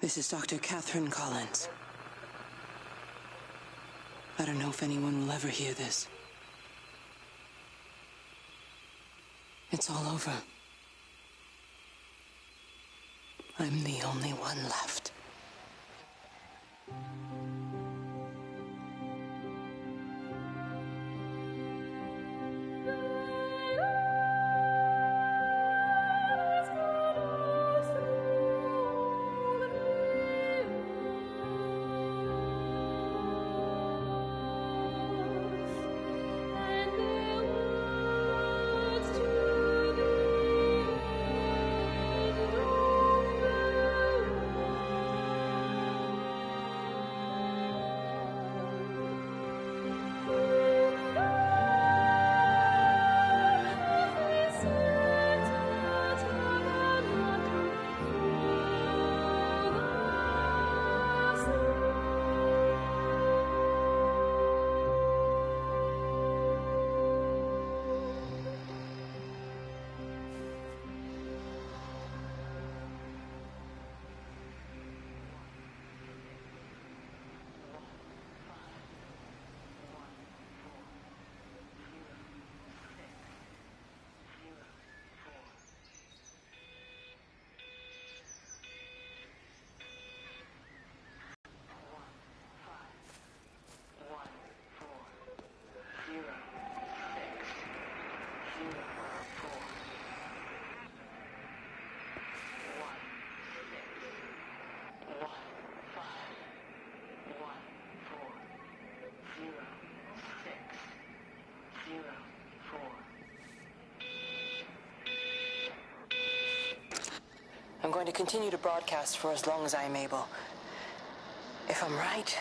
This is Dr. Catherine Collins. I don't know if anyone will ever hear this. It's all over. I'm the only one left. I'm going to continue to broadcast for as long as I am able. If I'm right,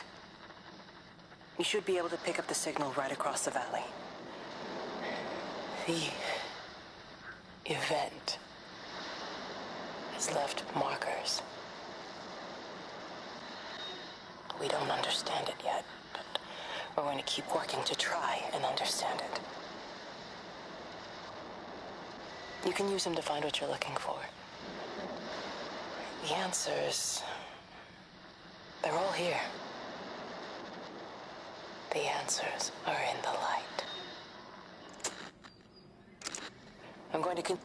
you should be able to pick up the signal right across the valley. The event has left markers. We don't understand it yet, but we're going to keep working to try and understand it. You can use them to find what you're looking for. The answers, they're all here. The answers are in the light. I'm going to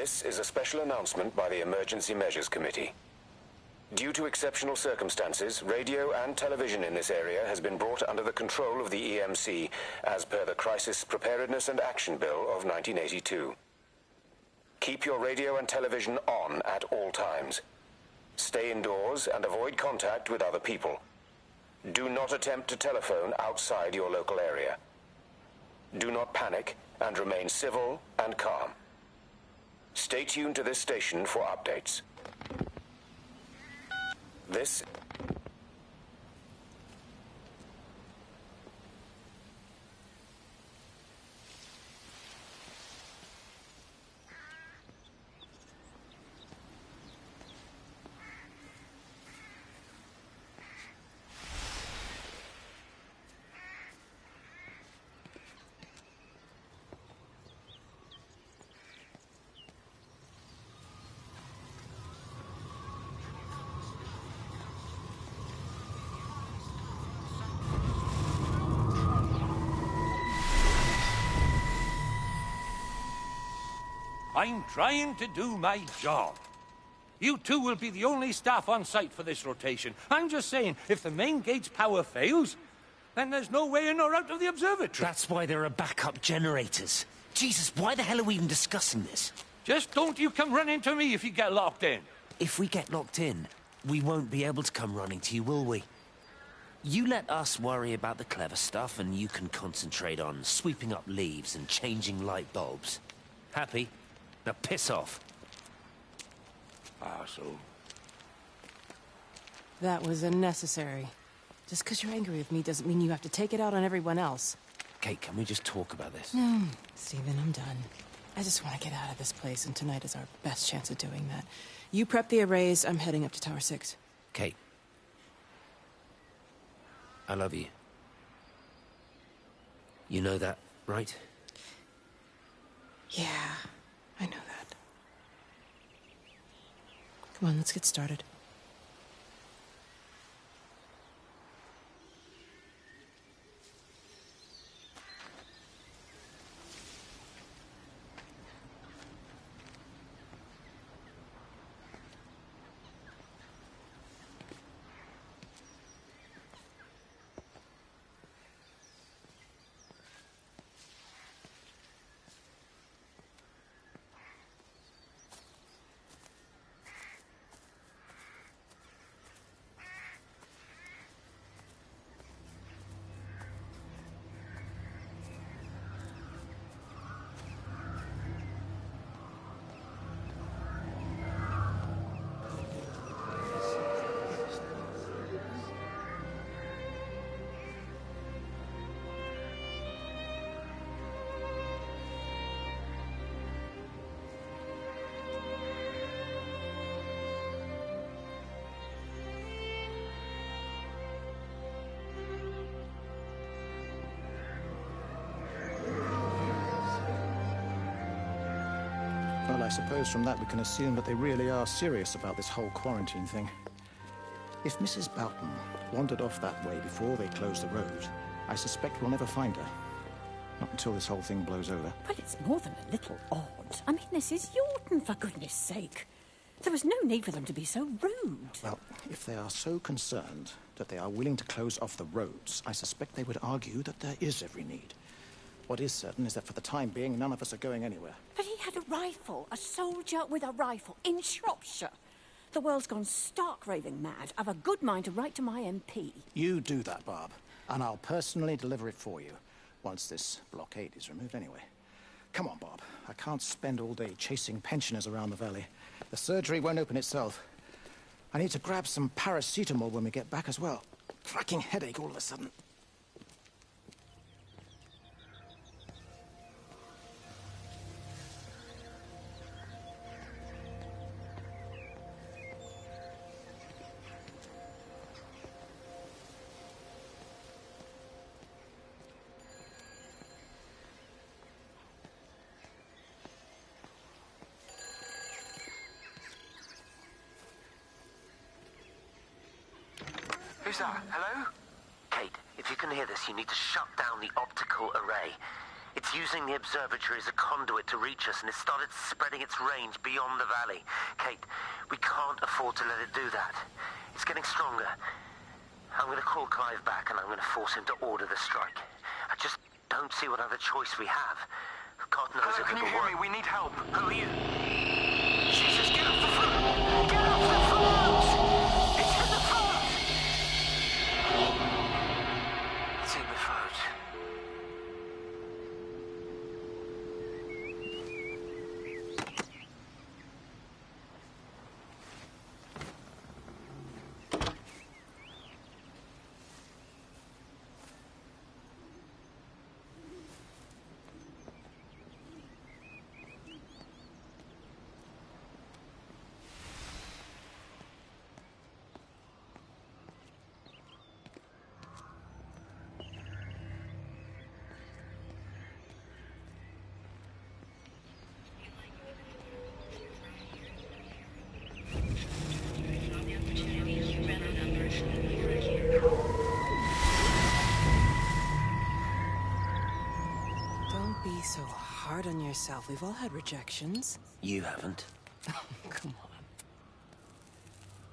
This is a special announcement by the Emergency Measures Committee. Due to exceptional circumstances, radio and television in this area has been brought under the control of the EMC as per the Crisis Preparedness and Action Bill of 1982. Keep your radio and television on at all times. Stay indoors and avoid contact with other people. Do not attempt to telephone outside your local area. Do not panic and remain civil and calm. Stay tuned to this station for updates. This... I'm trying to do my job. You two will be the only staff on site for this rotation. I'm just saying, if the main gate's power fails, then there's no way in or out of the observatory. That's why there are backup generators. Jesus, why the hell are we even discussing this? Just don't you come running to me if you get locked in. If we get locked in, we won't be able to come running to you, will we? You let us worry about the clever stuff, and you can concentrate on sweeping up leaves and changing light bulbs. Happy? Now piss off. Asshole. That was unnecessary. Just because you're angry with me doesn't mean you have to take it out on everyone else. Kate, can we just talk about this? No, Stephen, I'm done. I just want to get out of this place, and tonight is our best chance of doing that. You prep the arrays, I'm heading up to Tower 6. Kate. I love you. You know that, right? Yeah, I know that. Come on, let's get started. Well, I suppose from that we can assume that they really are serious about this whole quarantine thing. If Mrs. Boughton wandered off that way before they closed the road, I suspect we'll never find her. Not until this whole thing blows over. Well, it's more than a little odd. I mean, this is Yorton, for goodness sake. There was no need for them to be so rude. Well, if they are so concerned that they are willing to close off the roads, I suspect they would argue that there is every need. What is certain is that for the time being, none of us are going anywhere. But he had a rifle, a soldier with a rifle, in Shropshire. The world's gone stark raving mad. I've a good mind to write to my MP. You do that, Barb, and I'll personally deliver it for you, once this blockade is removed anyway. Come on, Bob. I can't spend all day chasing pensioners around the valley. The surgery won't open itself. I need to grab some paracetamol when we get back as well. Cracking headache all of a sudden. Who's that? Hello? Kate, if you can hear this, you need to shut down the optical array. It's using the observatory as a conduit to reach us, and it's started spreading its range beyond the valley. Kate, we can't afford to let it do that. It's getting stronger. I'm going to call Clive back, and I'm going to force him to order the strike. I just don't see what other choice we have. God knows Hello, if can you it'll hear work. me? We need help. Who are you? Jesus, get off the phone! Get off the phone! It's in the phone! It's in the phone. Don't be so hard on yourself. We've all had rejections. You haven't. Come on.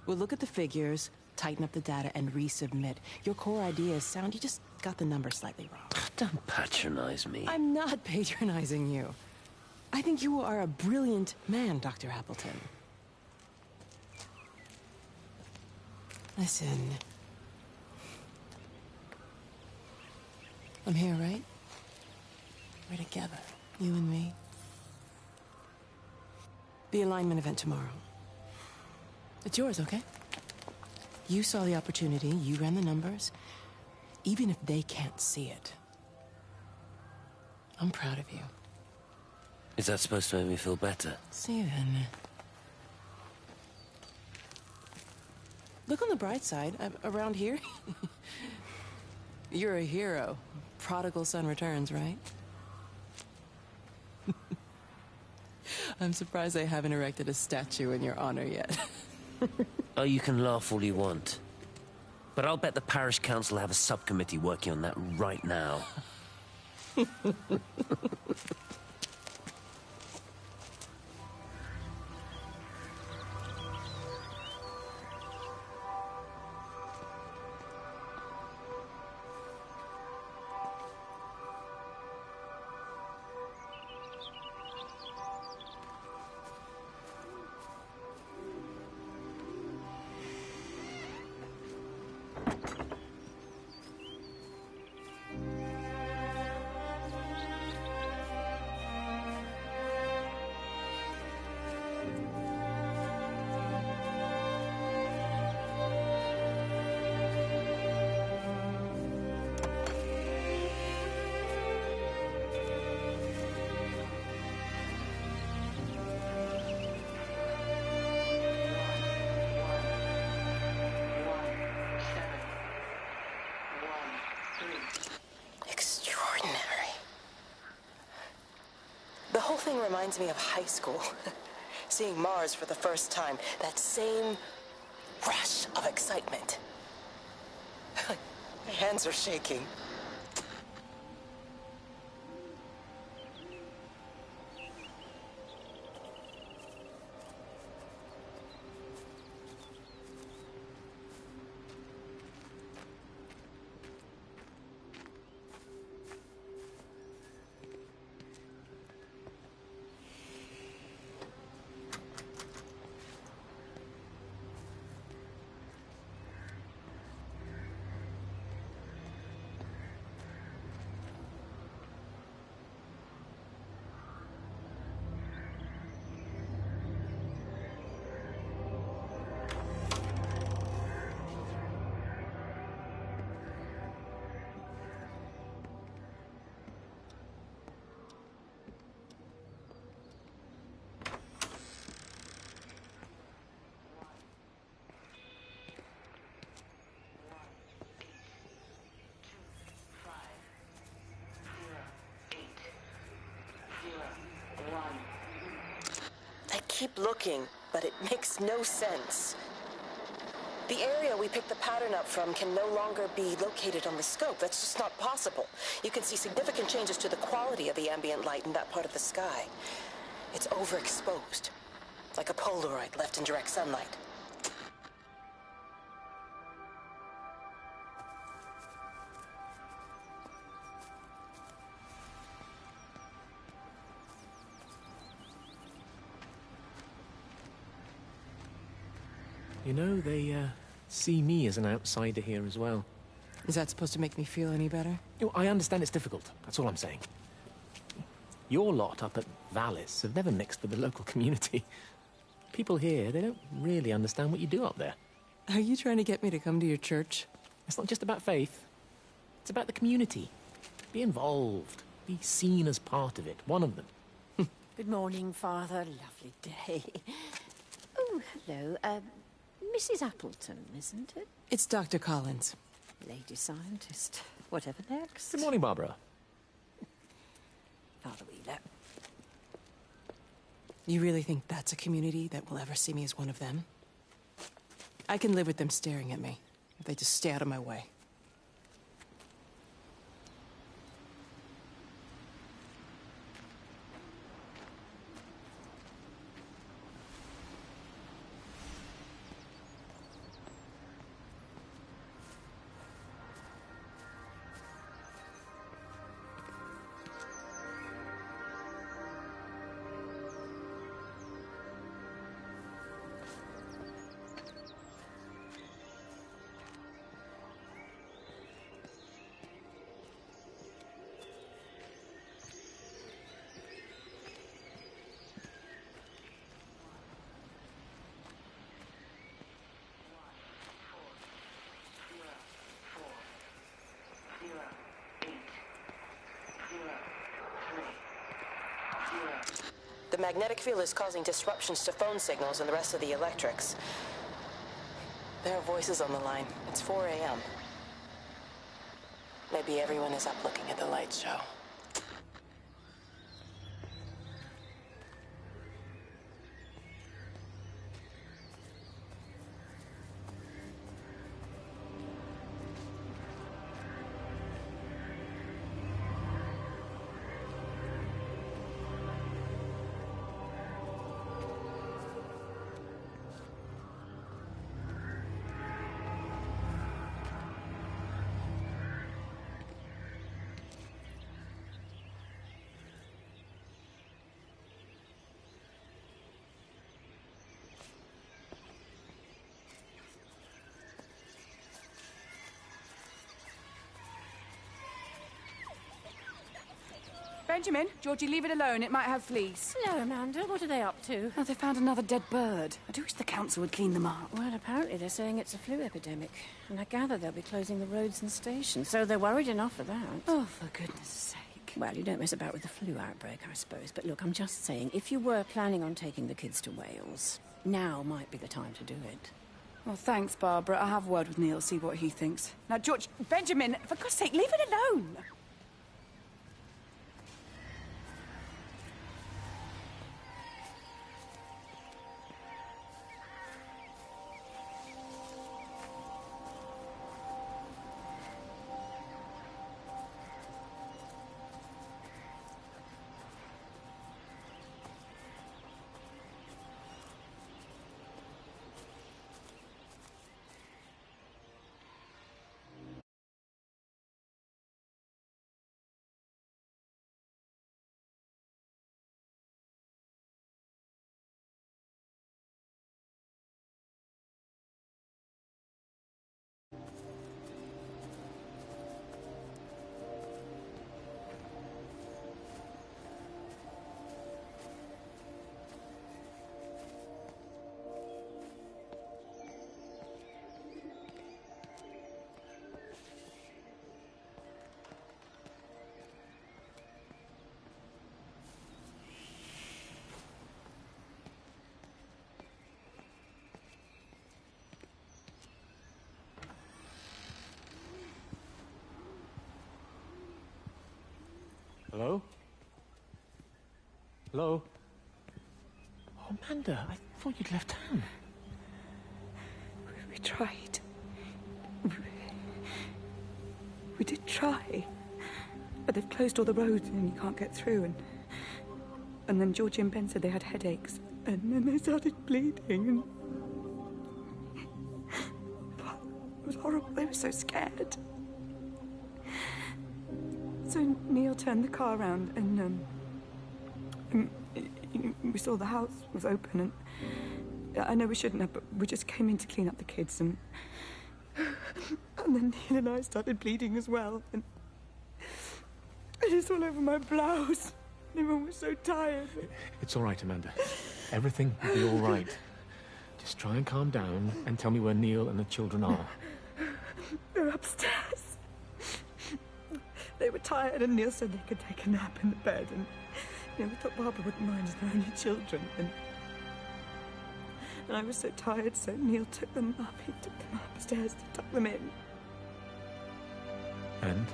We'll look at the figures, tighten up the data, and resubmit. Your core idea is sound. You just got the numbers slightly wrong. Don't patronize me. I'm not patronizing you. I think you are a brilliant man, Dr. Appleton. Listen. I'm here, right? We're together, you and me. The alignment event tomorrow. It's yours, okay? You saw the opportunity, you ran the numbers. Even if they can't see it, I'm proud of you. Is that supposed to make me feel better? Steven. Look on the bright side. Around here, you're a hero. Prodigal son returns, right? I'm surprised they haven't erected a statue in your honor yet. Oh, you can laugh all you want. But I'll bet the parish council have a subcommittee working on that right now. Extraordinary. The whole thing reminds me of high school. Seeing Mars for the first time. That same rush of excitement. My hands are shaking. I keep looking, but it makes no sense. The area we picked the pattern up from can no longer be located on the scope. That's just not possible. You can see significant changes to the quality of the ambient light in that part of the sky. It's overexposed, like a Polaroid left in direct sunlight. You know, they see me as an outsider here as well. Is that supposed to make me feel any better? You know, I understand it's difficult. That's all I'm saying. Your lot up at Vallis have never mixed with the local community. People here, they don't really understand what you do up there. Are you trying to get me to come to your church? It's not just about faith. It's about the community. Be involved. Be seen as part of it. One of them. Good morning, Father. Lovely day. Oh, hello. Mrs. Appleton, isn't it? It's Dr. Collins. Lady scientist. Whatever next. Good morning, Barbara. Father Wheeler. You really think that's a community that will ever see me as one of them? I can live with them staring at me, if they just stay out of my way. The magnetic field is causing disruptions to phone signals and the rest of the electrics. There are voices on the line. It's 4 a.m. Maybe everyone is up looking at the light show. Benjamin, Georgie, leave it alone. It might have fleas. Hello, Amanda. What are they up to? Oh, they found another dead bird. I do wish the council would clean them up. Well, apparently they're saying it's a flu epidemic. And I gather they'll be closing the roads and stations, so they're worried enough for that. Oh, for goodness sake. Well, you don't mess about with the flu outbreak, I suppose. But look, I'm just saying, if you were planning on taking the kids to Wales, now might be the time to do it. Well, thanks, Barbara. I'll have a word with Neil, see what he thinks. Now, George, Benjamin, for God's sake, leave it alone. Hello? Hello? Oh, Amanda, I thought you'd left town. We tried. We did try. But they've closed all the roads and you can't get through. And then Georgie and Ben said they had headaches. And then they started bleeding. And it was horrible. They were so scared. So Neil turned the car around and we saw the house was open, and I know we shouldn't have, but we just came in to clean up the kids, and then Neil and I started bleeding as well, and it's all over my blouse. Everyone was so tired. It's all right, Amanda. Everything will be all right. Just try and calm down and tell me where Neil and the children are. They're upstairs. They were tired, and Neil said they could take a nap in the bed, and we thought Barbara wouldn't mind as they're only children, and I was so tired, so Neil took them up. He took them upstairs to tuck them in. And?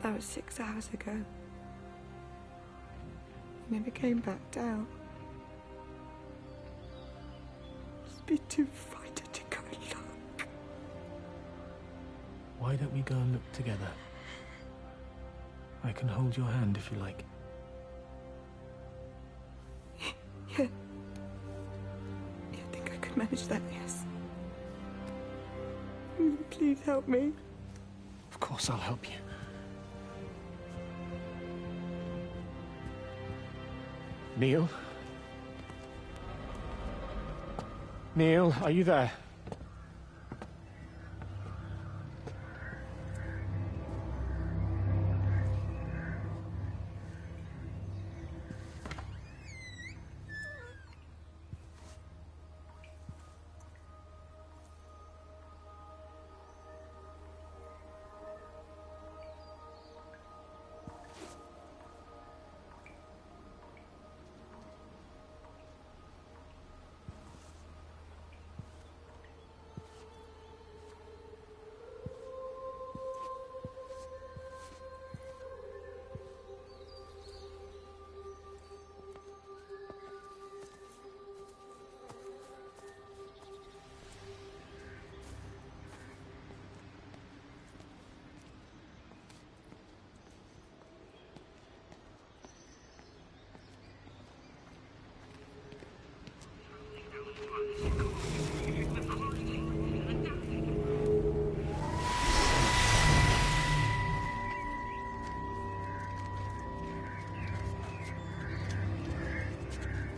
That was 6 hours ago. He never came back down. Just be too frightened to go and look. Why don't we go and look together? I can hold your hand if you like. Yeah. I think I could manage that, yes. Please help me. Of course I'll help you. Neil? Neil, are you there?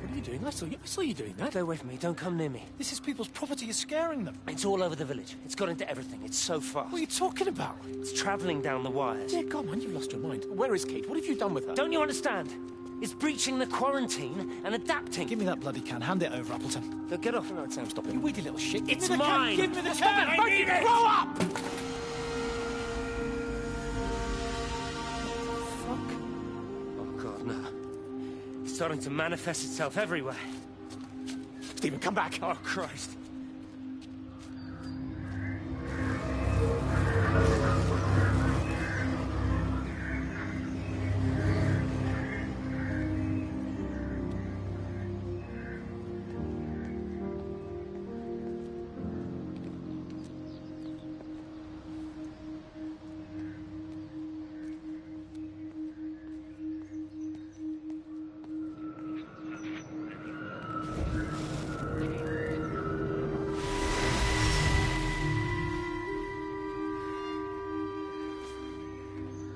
What are you doing? I saw you doing that. Stay away from me. Don't come near me. This is people's property. You're scaring them. It's all over the village. It's got into everything. It's so fast. What are you talking about? It's travelling down the wires. Yeah, come on, you've lost your mind. Where is Kate? What have you done with her? Don't you understand? It's breaching the quarantine and adapting. Give me that bloody can. Hand it over, Appleton. Look, get off. No, Sam, stop it. You weedy little shit. Give It's me the mine. Can. Give me the Stop can. it. I need it. Grow up! Fuck. Oh, God, no. It's starting to manifest itself everywhere. Stephen, come back. Oh, Christ.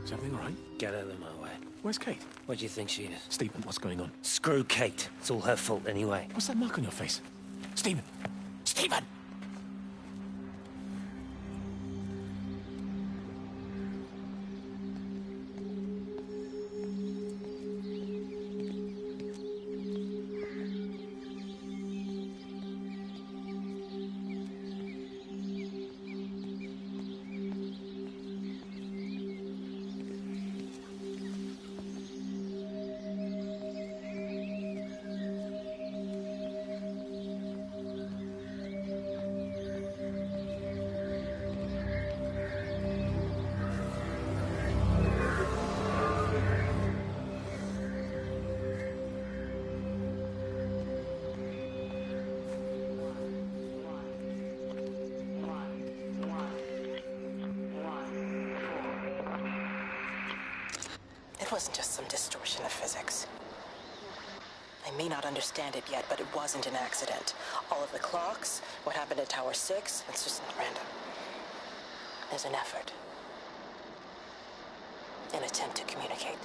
Is everything all right? Get out of my way. Where's Kate? What do you think she is? Stephen, what's going on? Screw Kate. It's all her fault anyway. What's that mark on your face? Stephen! Stephen! It wasn't just some distortion of physics. I may not understand it yet, but it wasn't an accident. All of the clocks, what happened at Tower 6, it's just not random. There's an effort. An attempt to communicate.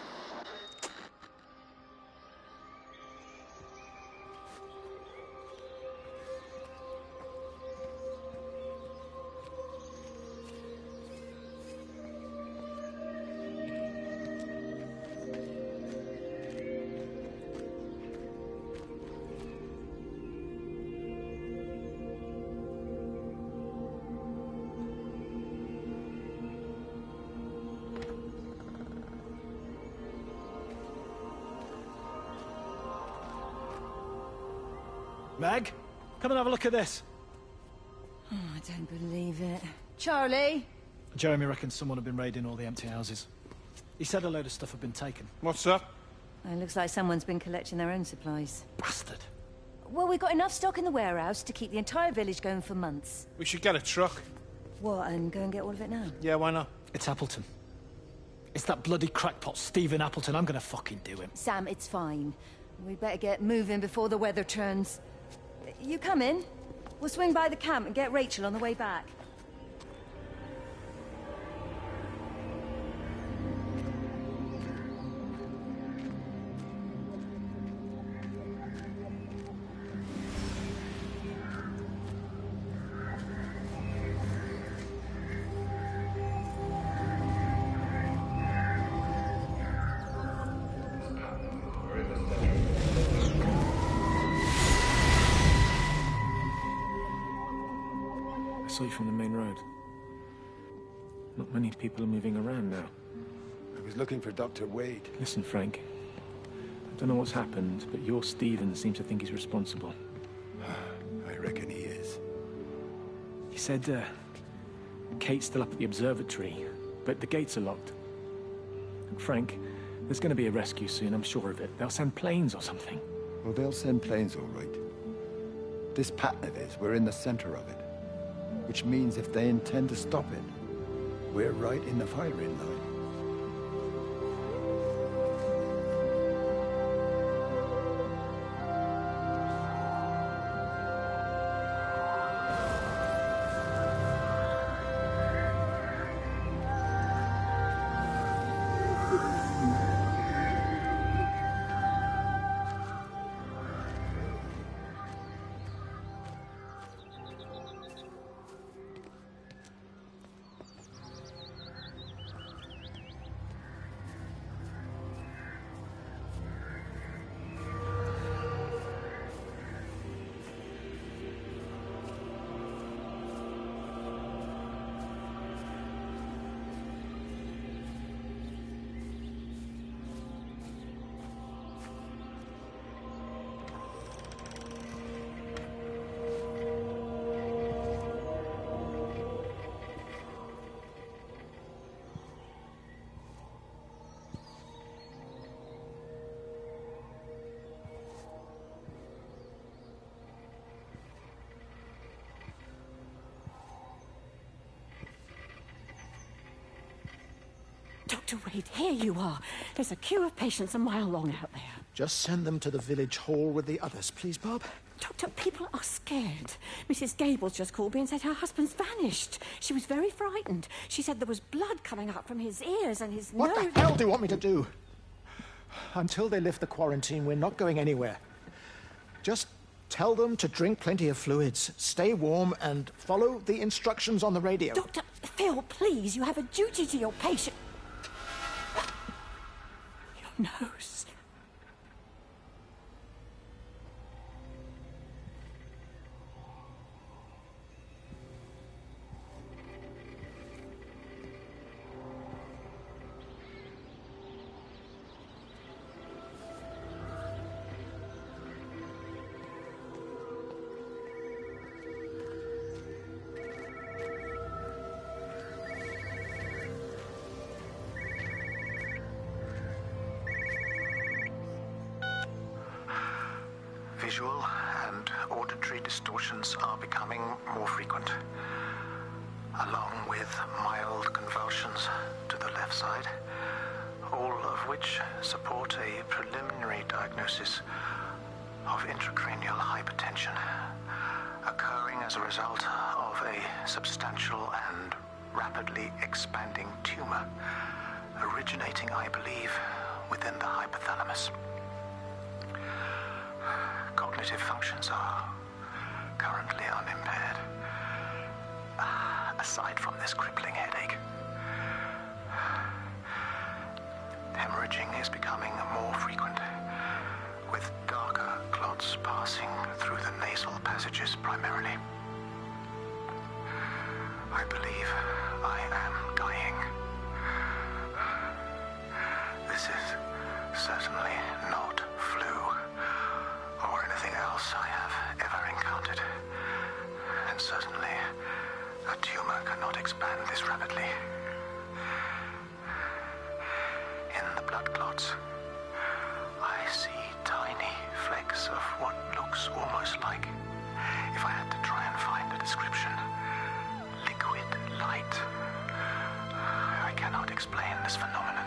Meg, come and have a look at this. Oh, I don't believe it. Charlie? Jeremy reckons someone had been raiding all the empty houses. He said a load of stuff had been taken. What's up? It looks like someone's been collecting their own supplies. Bastard. Well, we've got enough stock in the warehouse to keep the entire village going for months. We should get a truck. What, and go and get all of it now? Yeah, why not? It's Appleton. It's that bloody crackpot Stephen Appleton. I'm gonna fucking do him. Sam, it's fine. We better get moving before the weather turns. You come in. We'll swing by the camp and get Rachel on the way back. I saw you from the main road. Not many people are moving around now. I was looking for Dr. Wade. Listen, Frank. I don't know what's happened, but your Stephen seems to think he's responsible. I reckon he is. He said, Kate's still up at the observatory, but the gates are locked. Frank, there's going to be a rescue soon, I'm sure of it. They'll send planes or something. Well, they'll send planes, all right. This pattern of his, we're in the center of it. Which means if they intend to stop it, we're right in the firing line. Dr. Wade, here you are. There's a queue of patients a mile long out there. Just send them to the village hall with the others, please, Bob. Doctor, people are scared. Mrs. Gables just called me and said her husband's vanished. She was very frightened. She said there was blood coming up from his ears and his nose. What the hell do you want me to do? Until they lift the quarantine, we're not going anywhere. Just tell them to drink plenty of fluids, stay warm, and follow the instructions on the radio. Dr. Phil, please, you have a duty to your patient. Your nose. Visual and auditory distortions are becoming more frequent, along with mild convulsions to the left side, all of which support a preliminary diagnosis of intracranial hypertension, occurring as a result of a substantial and rapidly expanding tumor, originating, I believe, within the hypothalamus. Cognitive functions are currently unimpaired, aside from this crippling headache. Hemorrhaging is becoming more frequent, with darker clots passing through the nasal passages primarily. I believe I am dying. This is certainly not flu or anything else I have ever encountered. And certainly, a tumor cannot expand this rapidly. In the blood clots, I see tiny flecks of what looks almost like, if I had to try and find a description, liquid light. I cannot explain this phenomenon.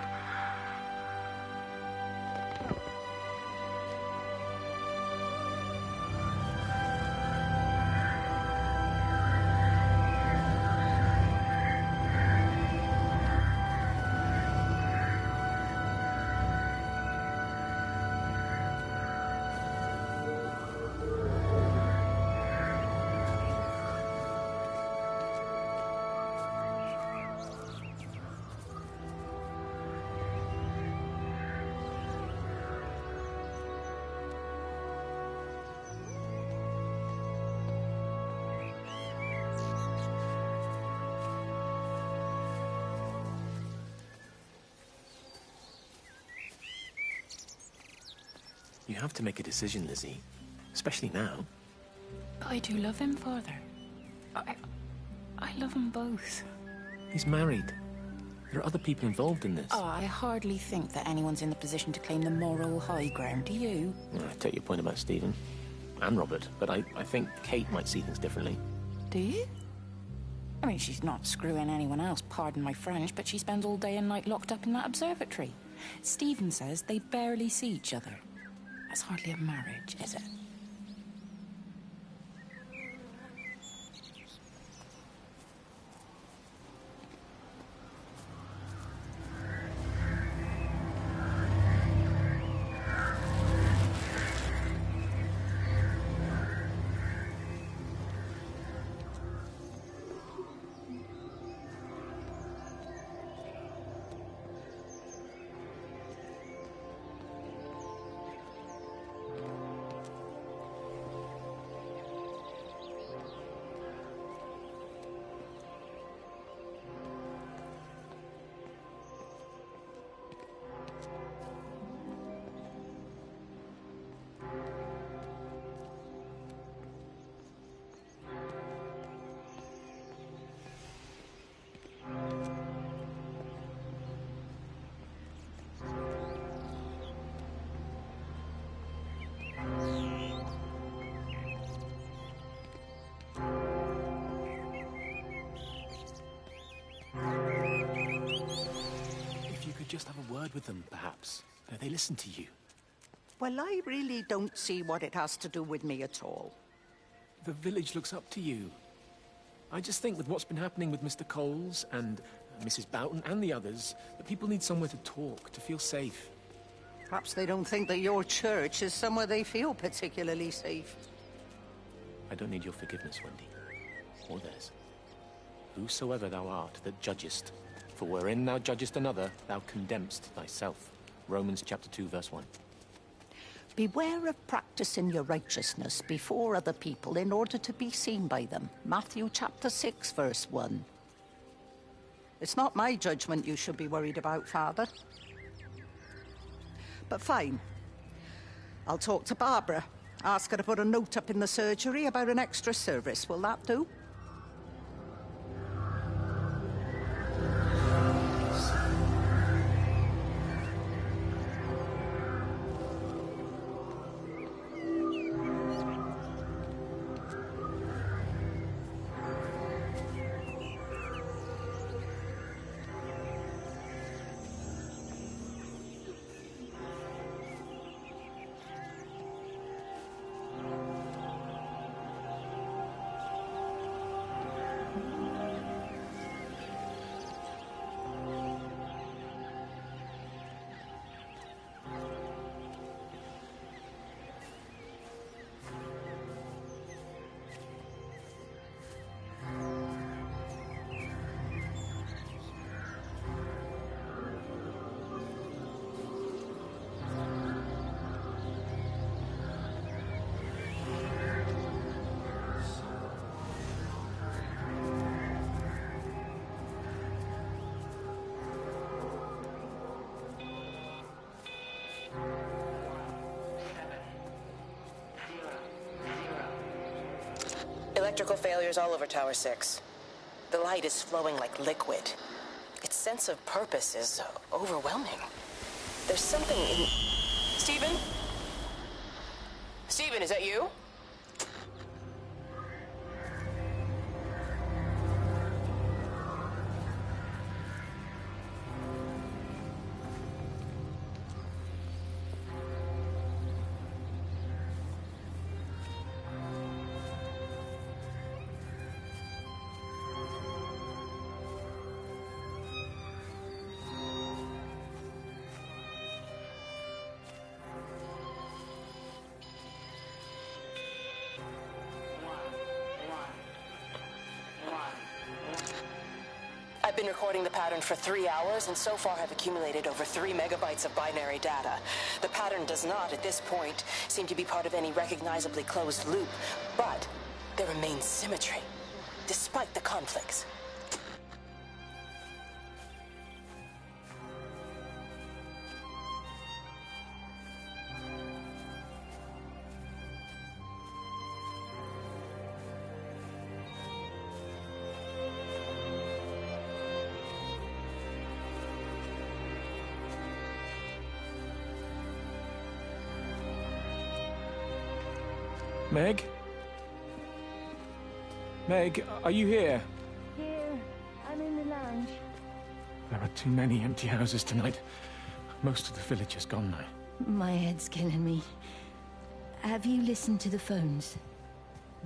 You have to make a decision, Lizzie. Especially now. But I do love him, Father. I love them both. He's married. There are other people involved in this. Oh, I hardly think that anyone's in the position to claim the moral high ground, do you? Well, I take your point about Stephen. And Robert. But I think Kate might see things differently. Do you? I mean, she's not screwing anyone else, pardon my French, but she spends all day and night locked up in that observatory. Stephen says they barely see each other. That's hardly a marriage, is it? word with them, perhaps. They listen to you. Well, I really don't see what it has to do with me at all. The village looks up to you. I just think with what's been happening with Mr. Coles and Mrs. Boughton and the others, that people need somewhere to talk, to feel safe. Perhaps they don't think that your church is somewhere they feel particularly safe. I don't need your forgiveness, Wendy. Or theirs. Whosoever thou art that judgest, for wherein thou judgest another, thou condemnest thyself. Romans chapter 2, verse 1. Beware of practicing your righteousness before other people in order to be seen by them. Matthew chapter 6, verse 1. It's not my judgment you should be worried about, Father. But fine. I'll talk to Barbara. Ask her to put a note up in the surgery about an extra service. Will that do? Electrical failures all over Tower 6. The light is flowing like liquid. Its sense of purpose is overwhelming. There's something in... Stephen? Stephen, is that you? I've been recording the pattern for 3 hours, and so far have accumulated over 3 megabytes of binary data. The pattern does not, at this point, seem to be part of any recognizably closed loop, but there remains symmetry, despite the conflicts. Meg? Meg, are you here? Here, I'm in the lounge. There are too many empty houses tonight. Most of the village is gone now. My head's killing me. Have you listened to the phones?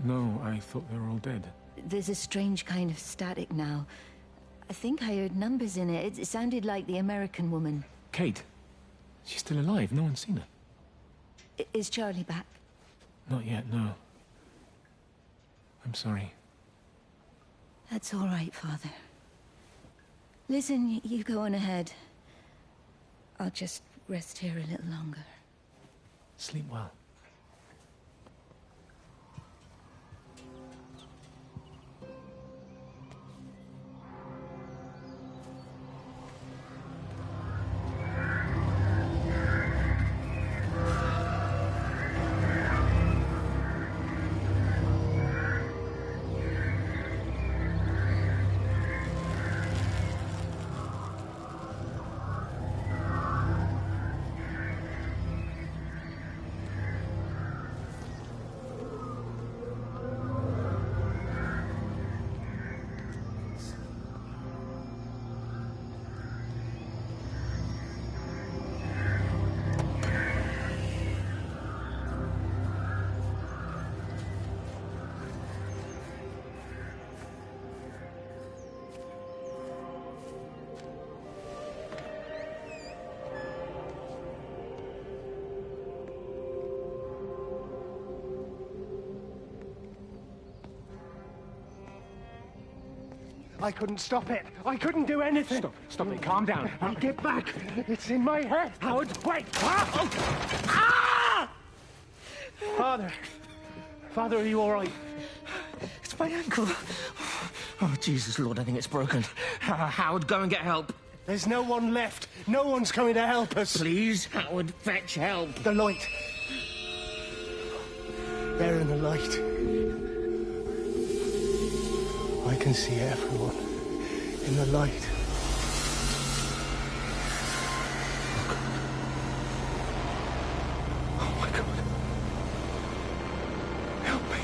No, I thought they were all dead. There's a strange kind of static now. I think I heard numbers in it. It sounded like the American woman. Kate? She's still alive. No one's seen her. Is Charlie back? Not yet, no. I'm sorry. That's all right, Father. Listen, you go on ahead. I'll just rest here a little longer. Sleep well. I couldn't stop it. I couldn't do anything. Stop it. Calm down. Get back. It's in my head. Howard, wait! Ah! Father. Father, are you all right? It's my ankle. Oh, Jesus, Lord, I think it's broken. Howard, go and get help. There's no one left. No one's coming to help us. Please, Howard, fetch help. The light. There in the light. I can see everyone in the light. Oh, my God. Help me.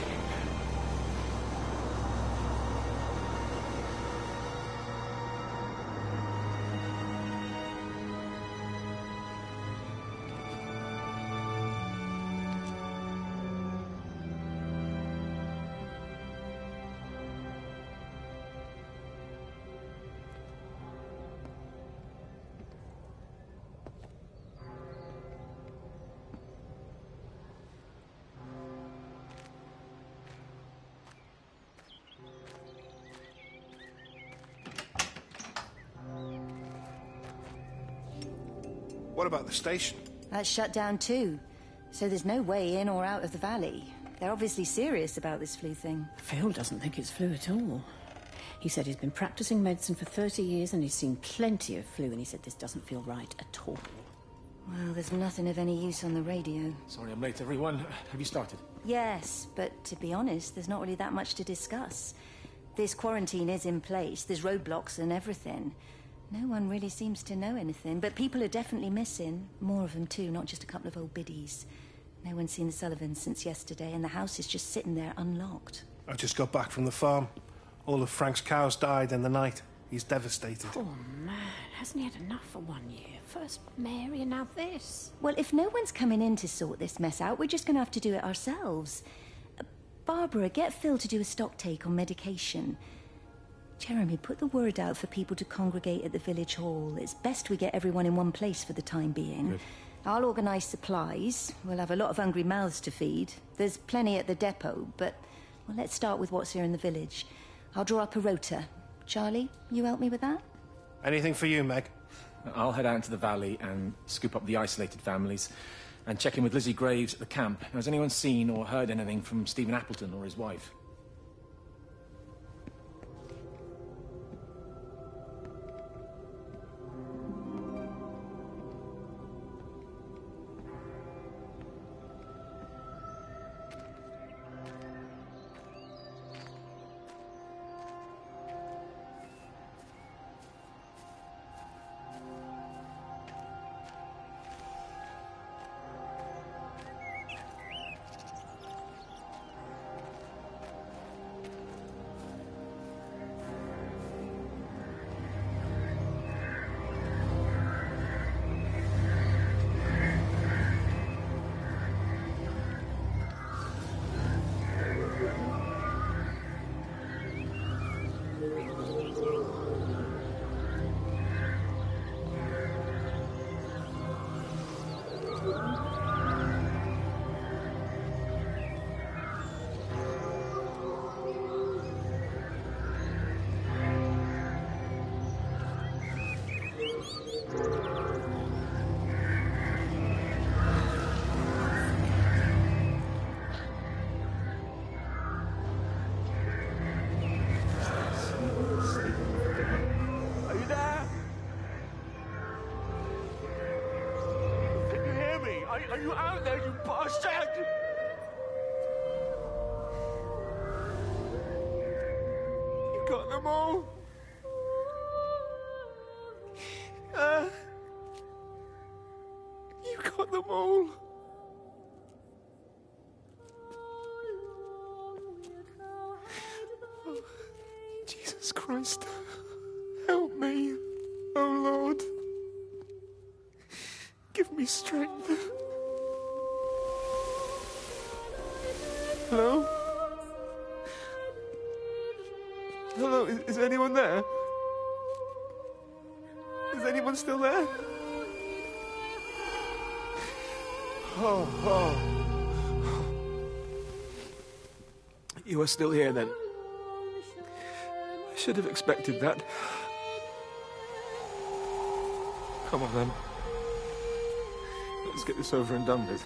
What about the station? That's shut down too. So there's no way in or out of the valley. They're obviously serious about this flu thing. Phil doesn't think it's flu at all. He said he's been practicing medicine for 30 years and he's seen plenty of flu, and he said this doesn't feel right at all. Well, there's nothing of any use on the radio. Sorry I'm late, everyone. Have you started? Yes, but to be honest, there's not really that much to discuss. This quarantine is in place, there's roadblocks and everything. No one really seems to know anything, but people are definitely missing. More of them too, not just a couple of old biddies. No one's seen the Sullivans since yesterday, and the house is just sitting there unlocked. I just got back from the farm. All of Frank's cows died in the night. He's devastated. Poor man, hasn't he had enough for 1 year? First Mary and now this. Well, if no one's coming in to sort this mess out, we're just going to have to do it ourselves. Barbara, get Phil to do a stock take on medication. Jeremy, put the word out for people to congregate at the village hall. It's best we get everyone in one place for the time being. Good. I'll organise supplies. We'll have a lot of hungry mouths to feed. There's plenty at the depot, but well, let's start with what's here in the village. I'll draw up a rota. Charlie, you help me with that? Anything for you, Meg? I'll head out into the valley and scoop up the isolated families and check in with Lizzie Graves at the camp. Has anyone seen or heard anything from Stephen Appleton or his wife? Are you there? Can you hear me? Are you out there, you bastard? You got them all? You got them all? Oh, Jesus Christ. Help me, oh Lord. Give me strength. Hello? Hello, is anyone there? Is anyone still there? Oh. You are still here then? should have expected that. Come on, then. Let's get this over and done with.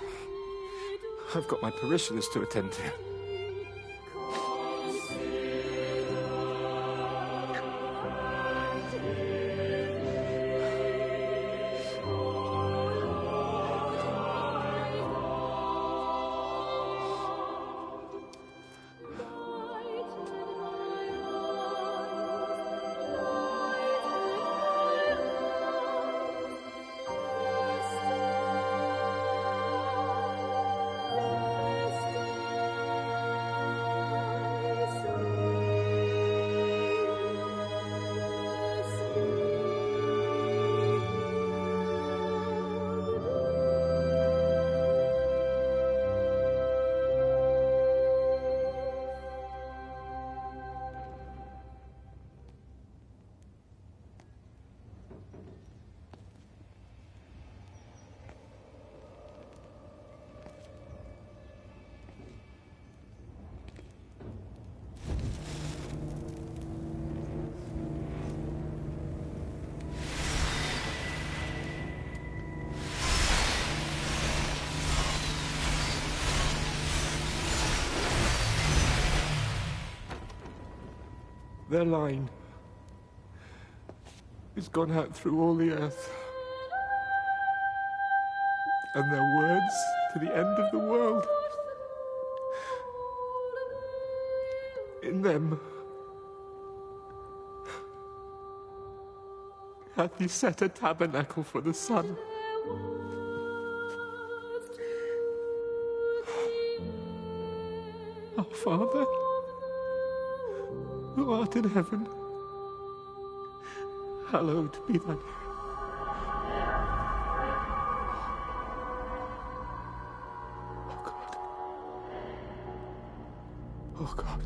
I've got my parishioners to attend to. Their line has gone out through all the earth. And their words to the end of the world. In them hath he set a tabernacle for the sun. Our Father, who art in heaven, hallowed be thy name. Oh God.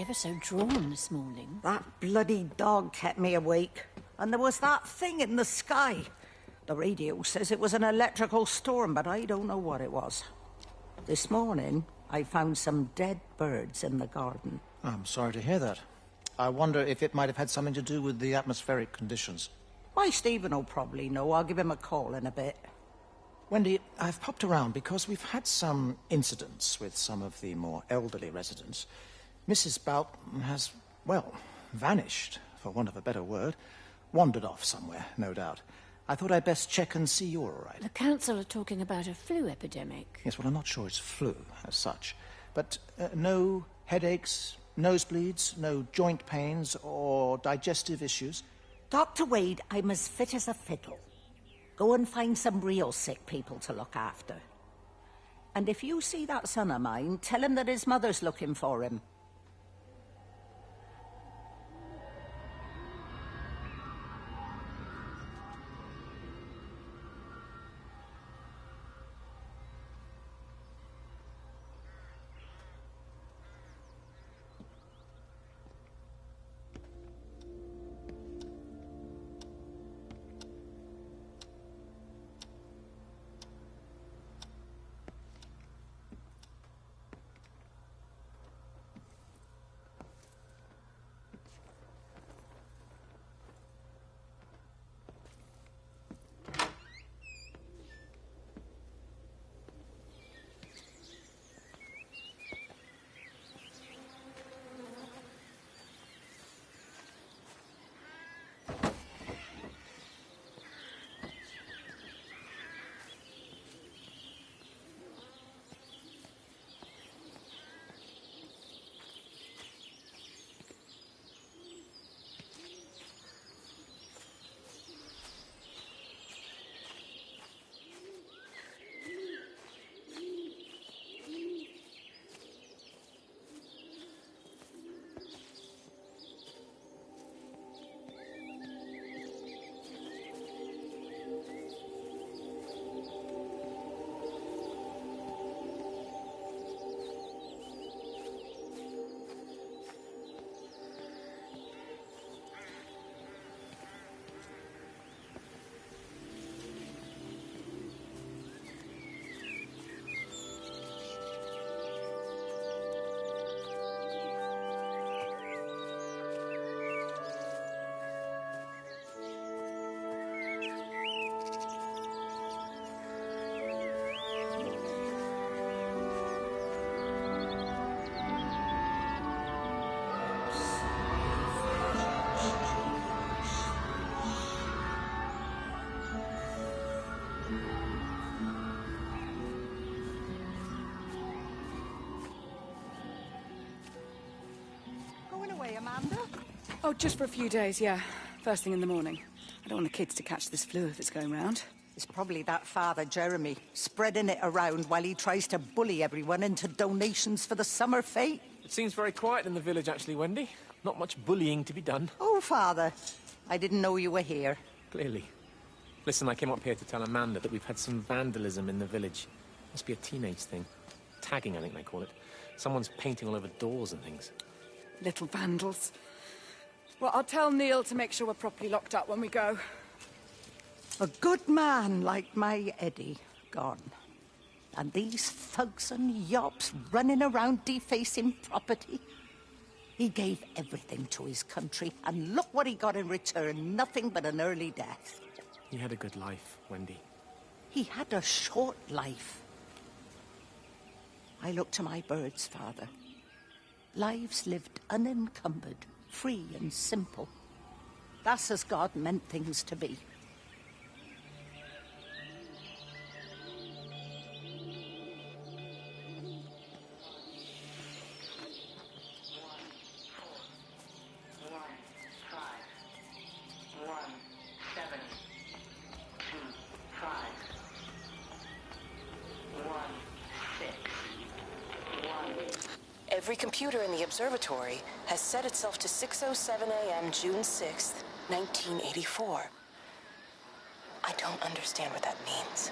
ever so drawn this morning. That bloody dog kept me awake. And there was that thing in the sky. The radio says it was an electrical storm, but I don't know what it was. This morning, I found some dead birds in the garden. I'm sorry to hear that. I wonder if it might have had something to do with the atmospheric conditions. Why, Stephen will probably know. I'll give him a call in a bit. Wendy, I've popped around because we've had some incidents with some of the more elderly residents. Mrs. Bout has, well, vanished, for want of a better word. Wandered off somewhere, no doubt. I thought I'd best check and see you're all right. The council are talking about a flu epidemic. Yes, well, I'm not sure it's flu as such. But no headaches, nosebleeds, no joint pains or digestive issues? Dr. Wade, I'm as fit as a fiddle. Go and find some real sick people to look after. And if you see that son of mine, tell him that his mother's looking for him. Amanda? Oh, just for a few days, yeah. First thing in the morning. I don't want the kids to catch this flu if it's going round. It's probably that father, Jeremy, spreading it around while he tries to bully everyone into donations for the summer fete. It seems very quiet in the village, actually, Wendy. Not much bullying to be done. Oh, Father. I didn't know you were here. Clearly. Listen, I came up here to tell Amanda that we've had some vandalism in the village. Must be a teenage thing. Tagging, I think they call it. Someone's painting all over doors and things. Little vandals. Well, I'll tell Neil to make sure we're properly locked up when we go. A good man like my Eddie gone. And these thugs and yops running around defacing property. He gave everything to his country, and look what he got in return. Nothing but an early death. He had a good life, Wendy. He had a short life. I look to my birds, Father. Lives lived unencumbered, free and simple. That's as God meant things to be. Every computer in the observatory has set itself to 6:07 a.m. June 6th, 1984. I don't understand what that means.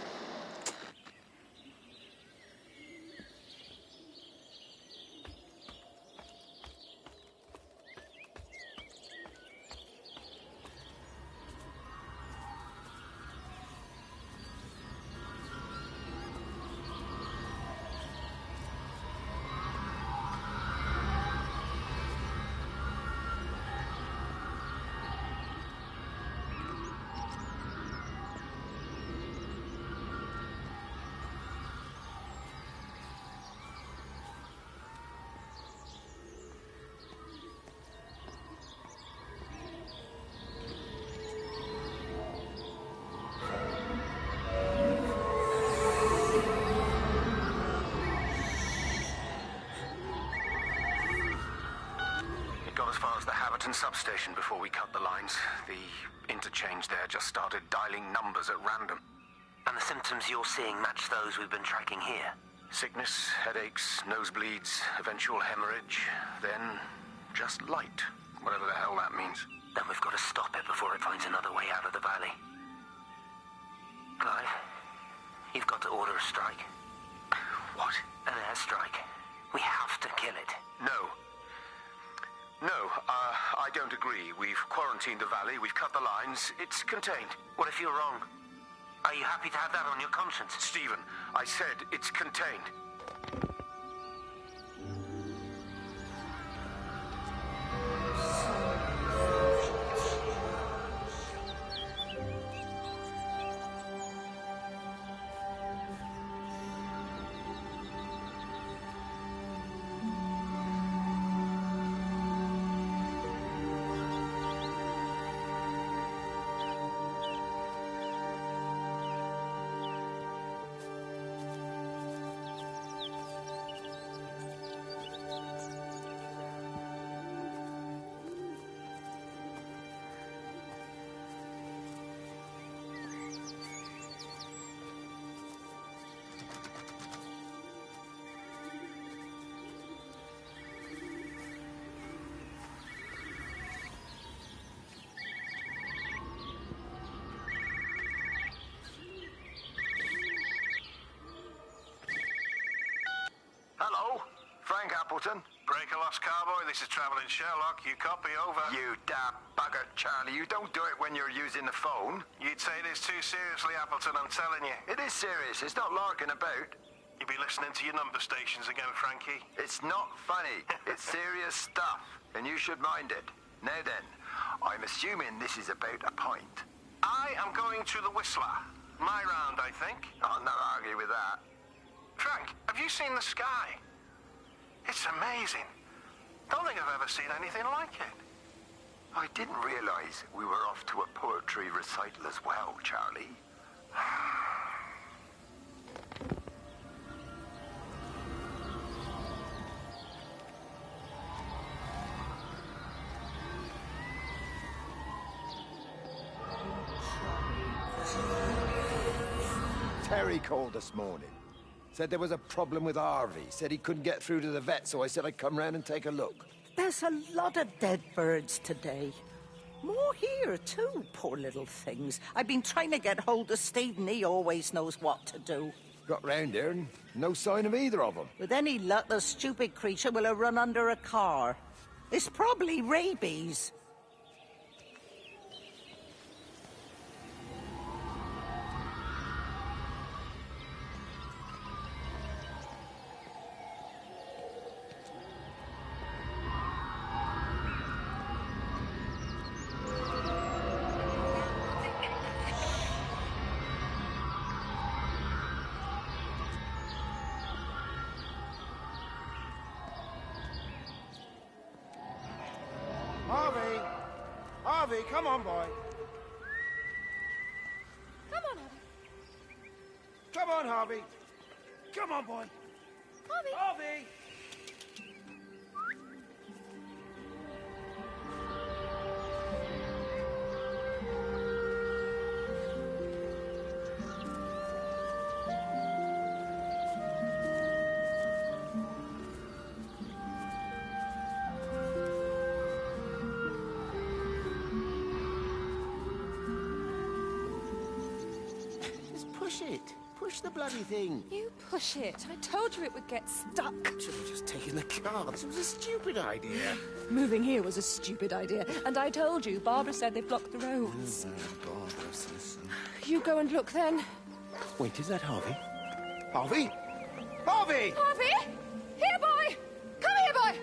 as far as the Haverton substation before we cut the lines. The interchange there just started dialing numbers at random. And the symptoms you're seeing match those we've been tracking here? Sickness, headaches, nosebleeds, eventual hemorrhage, then just light, whatever the hell that means. Then we've got to stop it before it finds another way out of the valley. Clive, you've got to order a strike. What? An airstrike. We have to kill it. No. No, I don't agree. We've quarantined the valley, we've cut the lines, it's contained. What if you're wrong? Are you happy to have that on your conscience? Stephen, I said it's contained. Breaker Lost Cowboy, this is Travelling Sherlock. You copy, over. You daft bugger, Charlie. You don't do it when you're using the phone. You'd say this too seriously, Appleton, I'm telling you. It is serious. It's not larking about. You be listening to your number stations again, Frankie. It's not funny. It's serious stuff, and you should mind it. Now then, I'm assuming this is about a pint. I am going to the Whistler. My round, I think. I'll not argue with that. Frank, have you seen the sky? It's amazing. Don't think I've ever seen anything like it. I didn't realize we were off to a poetry recital as well, Charlie. Terry called this morning. Said there was a problem with Harvey. Said he couldn't get through to the vet, so I said I'd come round and take a look. There's a lot of dead birds today. More here, too, poor little things. I've been trying to get hold of Stephen. He always knows what to do. Got round here and no sign of either of them. With any luck, the stupid creature will have run under a car. It's probably rabies. Harvey, come on, boy. Come on, Harvey. Come on, Harvey. Come on, boy. Harvey. Harvey! Push it. Push the bloody thing. You push it. I told you it would get stuck. Should have just taken the car. This was a stupid idea. Moving here was a stupid idea. And I told you, Barbara said they blocked the roads. Barbara says so. You go and look then. Wait, is that Harvey? Harvey? Harvey! Harvey! Here, boy! Come here, boy!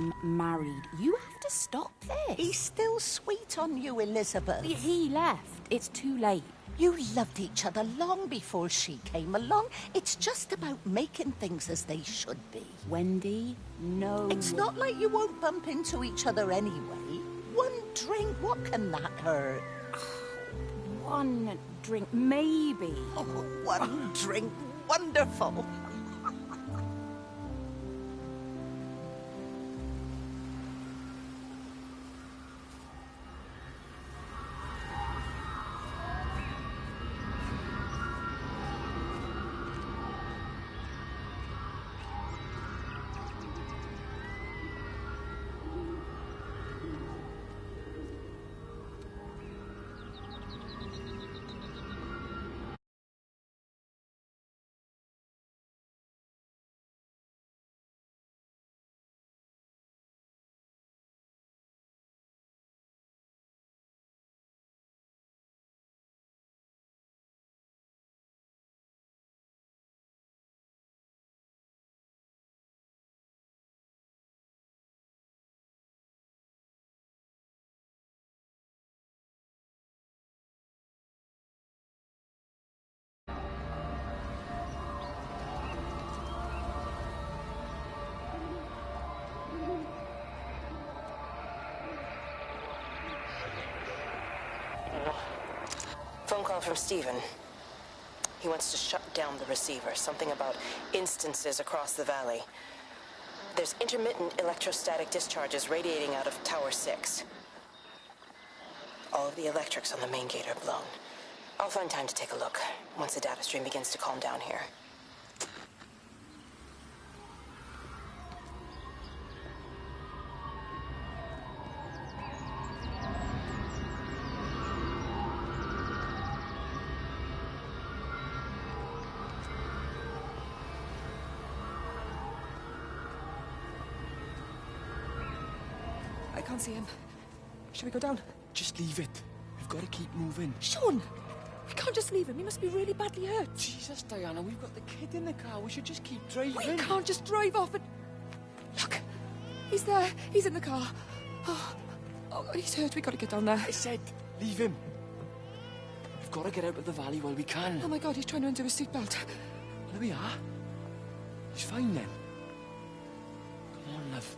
I'm married. You have to stop this. He's still sweet on you, Elizabeth. He left. It's too late. You loved each other long before she came along. It's just about making things as they should be. Wendy, no. It's not like you won't bump into each other anyway. One drink, what can that hurt? One drink, maybe. Oh, one drink, wonderful. Phone call from Stephen. He wants to shut down the receiver. Something about instances across the valley. There's intermittent electrostatic discharges radiating out of Tower 6. All of the electrics on the main gate are blown. I'll find time to take a look once the data stream begins to calm down here. I can't see him. Should we go down? Just leave it. We've got to keep moving. Sean! We can't just leave him. He must be really badly hurt. Jesus, Diana, we've got the kid in the car. We should just keep driving. We can't just drive off and... Look! He's there. He's in the car. Oh, he's hurt. We've got to get down there. I said, leave him. We've got to get out of the valley while we can. Oh, my God, he's trying to undo his seatbelt. Well, there we are. He's fine then. Come on, love.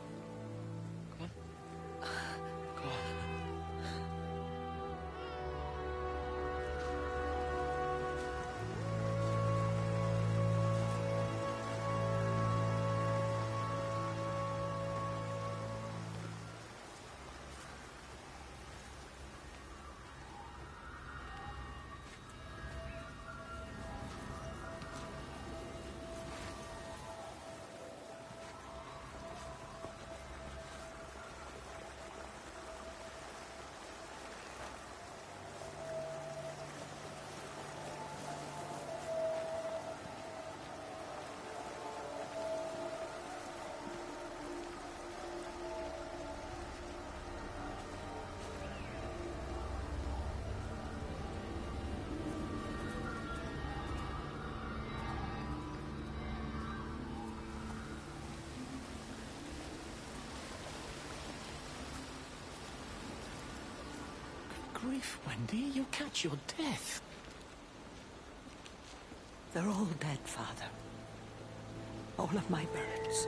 Grief, Wendy, you'll catch your death. They're all dead, Father. All of my birds.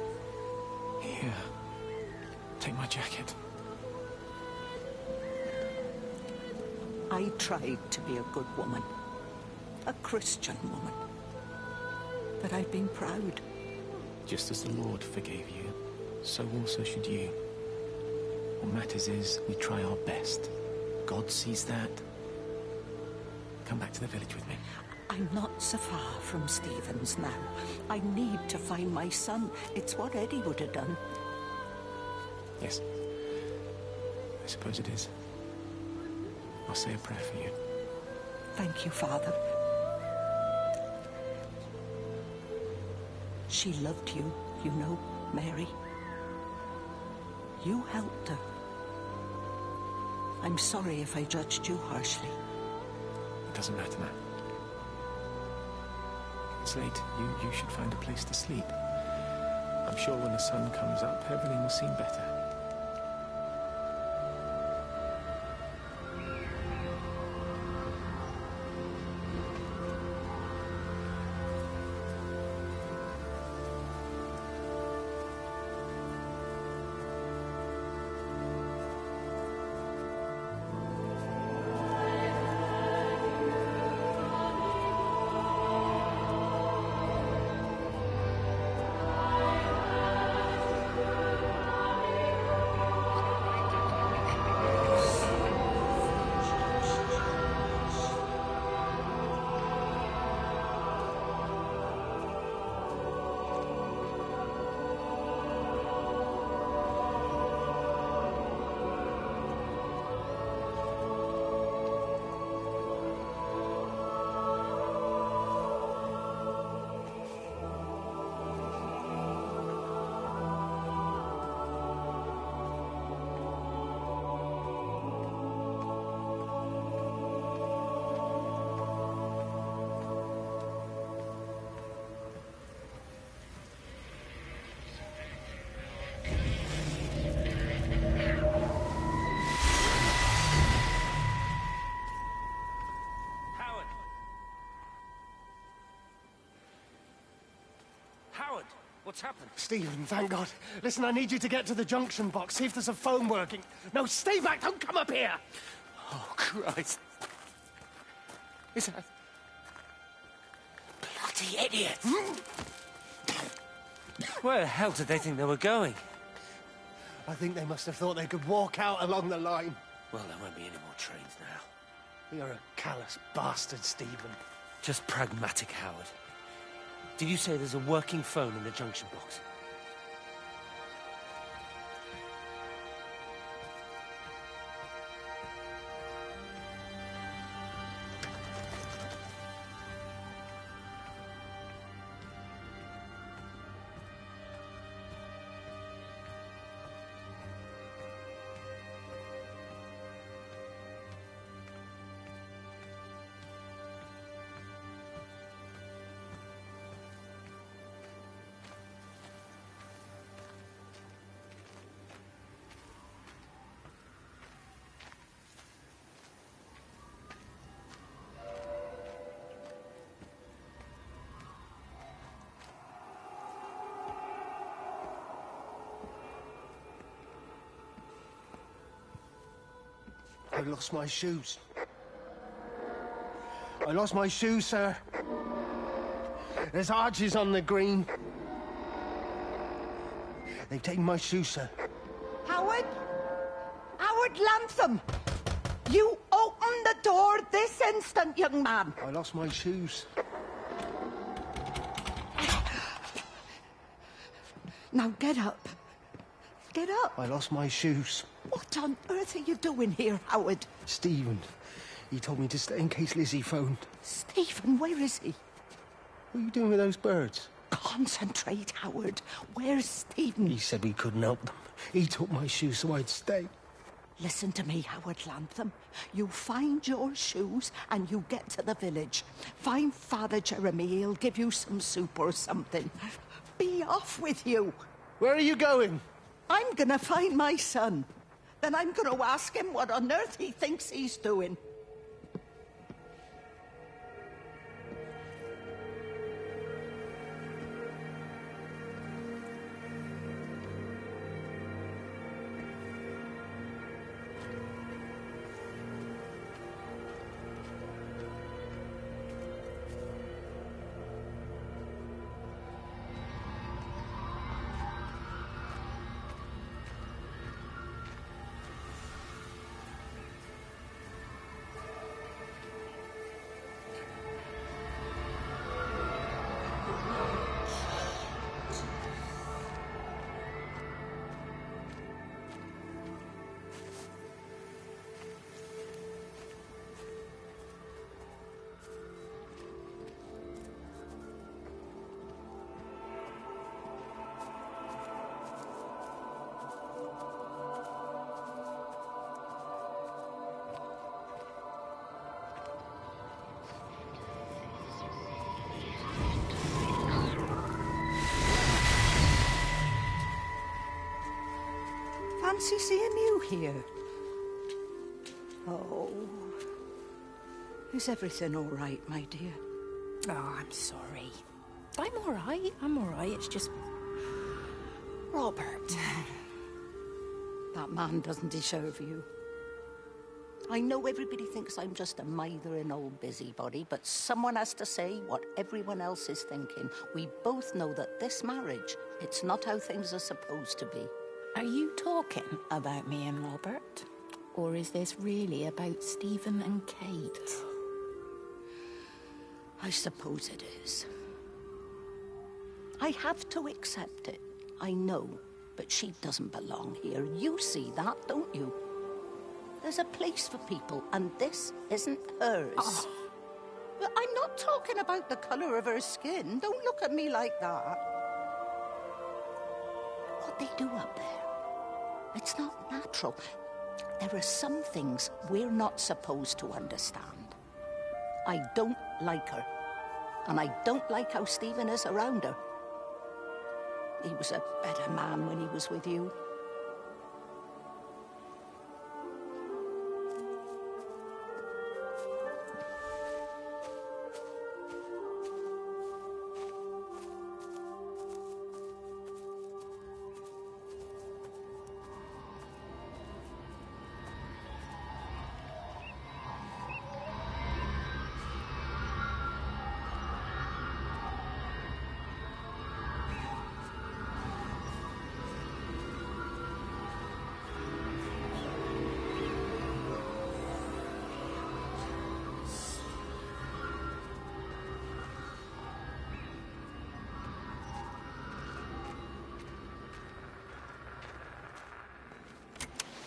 Here. Take my jacket. I tried to be a good woman. A Christian woman. But I've been proud. Just as the Lord forgave you, so also should you. What matters is we try our best. God sees that. Come back to the village with me. I'm not so far from Stephen's now. I need to find my son. It's what Eddie would have done. Yes. I suppose it is. I'll say a prayer for you. Thank you, Father. She loved you, you know, Mary. You helped her. I'm sorry if I judged you harshly. It doesn't matter now. It's late. You should find a place to sleep. I'm sure when the sun comes up, everything will seem better. Howard, what's happened? Stephen, thank God. Listen, I need you to get to the junction box, see if there's a phone working. No, stay back, don't come up here! Oh, Christ. Is that... Bloody idiots! Where the hell did they think they were going? I think they must have thought they could walk out along the line. Well, there won't be any more trains now. You're a callous bastard, Stephen. Just pragmatic, Howard. Did you say there's a working phone in the junction box? I lost my shoes. I lost my shoes, sir. There's arches on the green. They've taken my shoes, sir. Howard? Howard Lantham! You open the door this instant, young man. I lost my shoes. Now get up. Get up. I lost my shoes. What on earth are you doing here, Howard? Stephen. He told me to stay in case Lizzie phoned. Stephen, where is he? What are you doing with those birds? Concentrate, Howard. Where's Stephen? He said we couldn't help them. He took my shoes so I'd stay. Listen to me, Howard Lantham. You find your shoes and you get to the village. Find Father Jeremy. He'll give you some soup or something. Be off with you. Where are you going? I'm gonna find my son. Then I'm gonna ask him what on earth he thinks he's doing. fancy seeing you here. Oh. Is everything all right, my dear? Oh, I'm sorry. I'm all right. I'm all right. It's just... Robert. That man doesn't deserve you. I know everybody thinks I'm just a mithering old busybody, but someone has to say what everyone else is thinking. We both know that this marriage, it's not how things are supposed to be. Are you talking about me and Robert? Or is this really about Stephen and Kate? I suppose it is. I have to accept it. I know, but she doesn't belong here. You see that, don't you? There's a place for people, and this isn't hers. Oh. But I'm not talking about the colour of her skin. Don't look at me like that. What they do up there, it's not natural. There are some things we're not supposed to understand. I don't like her. And I don't like how Stephen is around her. He was a better man when he was with you.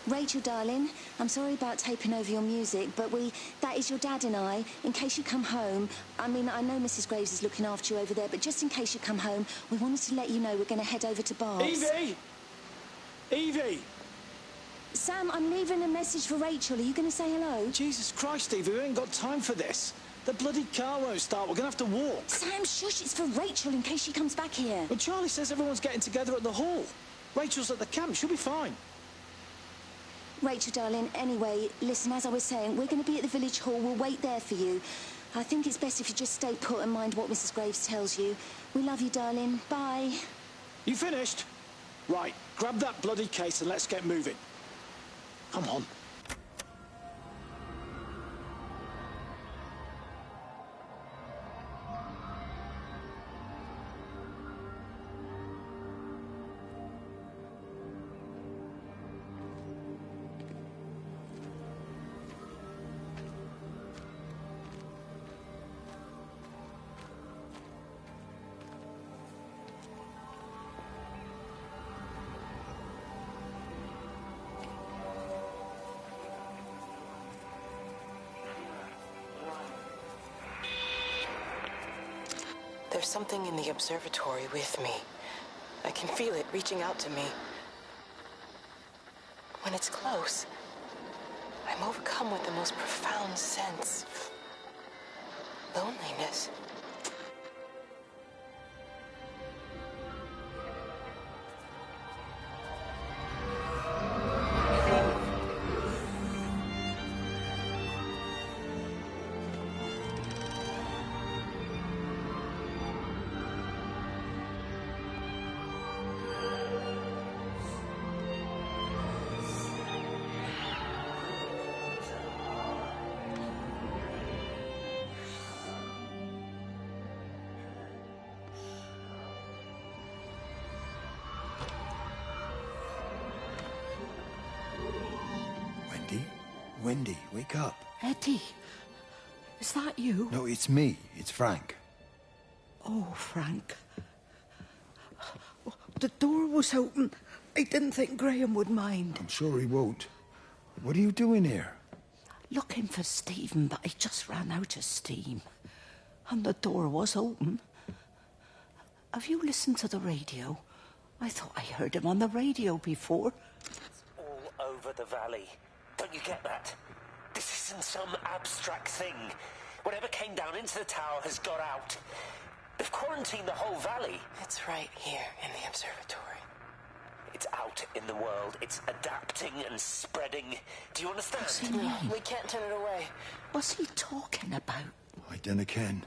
Rachel, darling, I'm sorry about taping over your music, but that is your dad and I. In case you come home, I mean, I know Mrs. Graves is looking after you over there, but just in case you come home, we wanted to let you know we're going to head over to Barb's. Evie! Evie! Sam, I'm leaving a message for Rachel. Are you going to say hello? Jesus Christ, Evie, we ain't got time for this. The bloody car won't start. We're going to have to walk. Sam, shush, it's for Rachel in case she comes back here. But Charlie says everyone's getting together at the hall. Rachel's at the camp. She'll be fine. Rachel, darling, anyway, listen, as I was saying, we're going to be at the village hall. We'll wait there for you. I think it's best if you just stay put and mind what Mrs. Graves tells you. We love you, darling. Bye. You finished? Right, grab that bloody case and let's get moving. Come on. There's something in the observatory with me. I can feel it reaching out to me. When it's close, I'm overcome with the most profound sense of loneliness. Wendy, wake up. Eddie, is that you? No, it's me. It's Frank. Oh, Frank. The door was open. I didn't think Graham would mind. I'm sure he won't. What are you doing here? Looking for Stephen, but I just ran out of steam. And the door was open. Have you listened to the radio? I thought I heard him on the radio before. It's all over the valley. Don't you get that? This isn't some abstract thing. Whatever came down into the tower has got out. They've quarantined the whole valley. It's right here in the observatory. It's out in the world. It's adapting and spreading. Do you understand? We can't turn it away. What's he talking about? I dunno ken.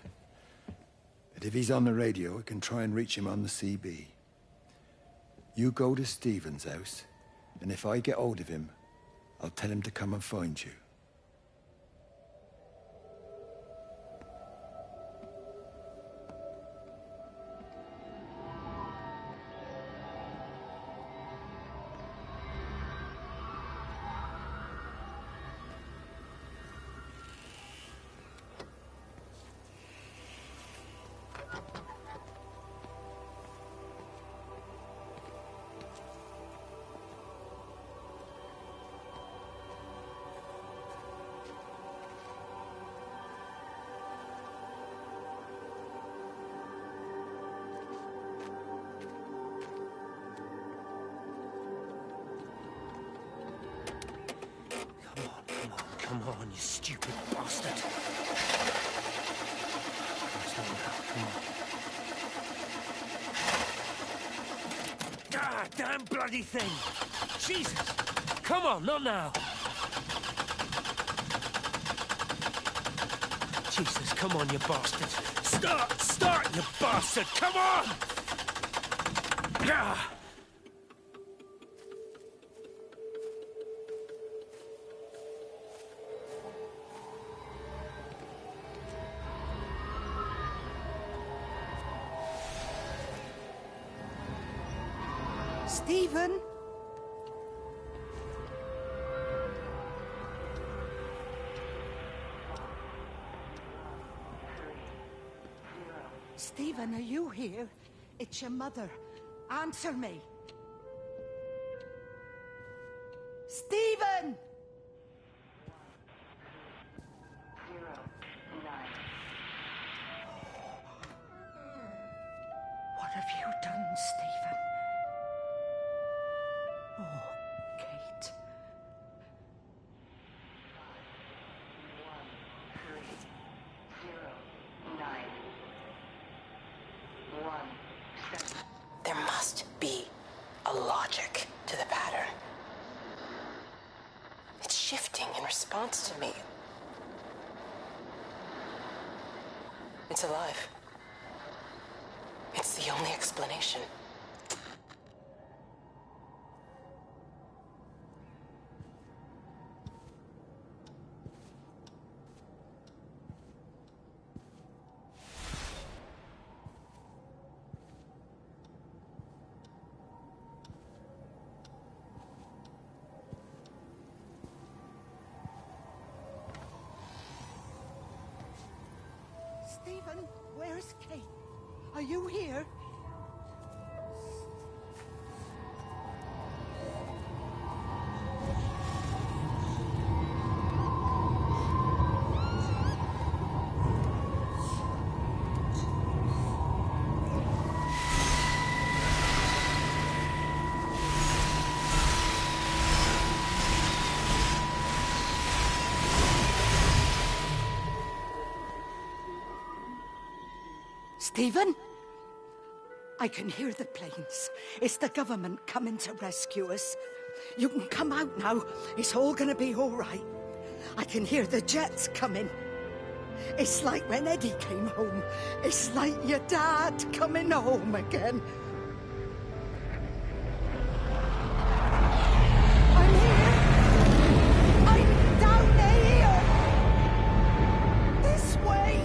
But if he's on the radio, I can try and reach him on the CB. You go to Stephen's house, and if I get hold of him, I'll tell him to come and find you. Come on, you stupid bastard. God damn bloody thing! Jesus! Come on, not now! Jesus, come on, you bastard! Start, you bastard! Come on! Ah! Stephen? Stephen, are you here? It's your mother. Answer me. Stephen! What have you done, Stephen? Oh, Kate. There must be a logic to the pattern. It's shifting in response to me. It's alive. It's the only explanation. Stephen, where's Kate? Are you here? Stephen? I can hear the planes. It's the government coming to rescue us. You can come out now. It's all gonna be all right. I can hear the jets coming. It's like when Eddie came home. It's like your dad coming home again. I'm here. I'm down here. This way.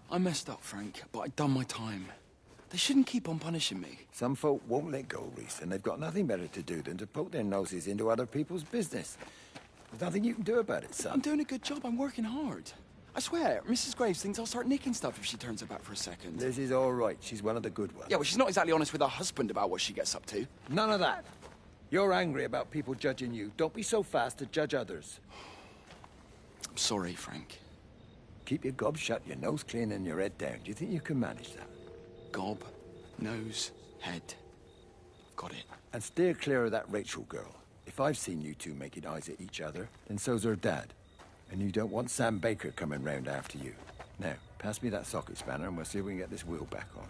I messed up, Frank, but I'd done my time. They shouldn't keep on punishing me. Some folk won't let go, Reese, and they've got nothing better to do than to poke their noses into other people's business. There's nothing you can do about it, son. I'm doing a good job. I'm working hard. I swear, Mrs. Graves thinks I'll start nicking stuff if she turns her back for a second. Liz is all right. She's one of the good ones. Yeah, well, she's not exactly honest with her husband about what she gets up to. None of that. You're angry about people judging you. Don't be so fast to judge others. I'm sorry, Frank. Keep your gob shut, your nose clean, and your head down. Do you think you can manage that? Gob, nose, head. Got it. And steer clear of that Rachel girl. If I've seen you two making eyes at each other, then so's her dad. And you don't want Sam Baker coming round after you. Now, pass me that socket spanner and we'll see if we can get this wheel back on.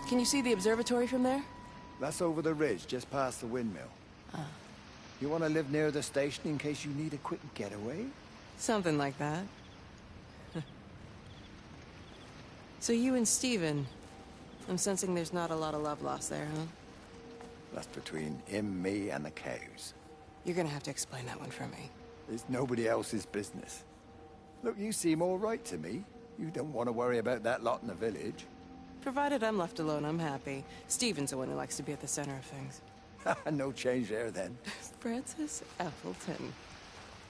Can you see the observatory from there? That's over the ridge, just past the windmill. You want to live near the station in case you need a quick getaway? Something like that. So you and Stephen, I'm sensing there's not a lot of love lost there, huh? That's between him, me, and the cows. You're gonna have to explain that one for me. It's nobody else's business. Look, you seem all right to me. You don't want to worry about that lot in the village. Provided I'm left alone, I'm happy. Stephen's the one who likes to be at the center of things. No change there, then. Francis Appleton.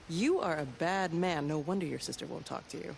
You are a bad man. No wonder your sister won't talk to you.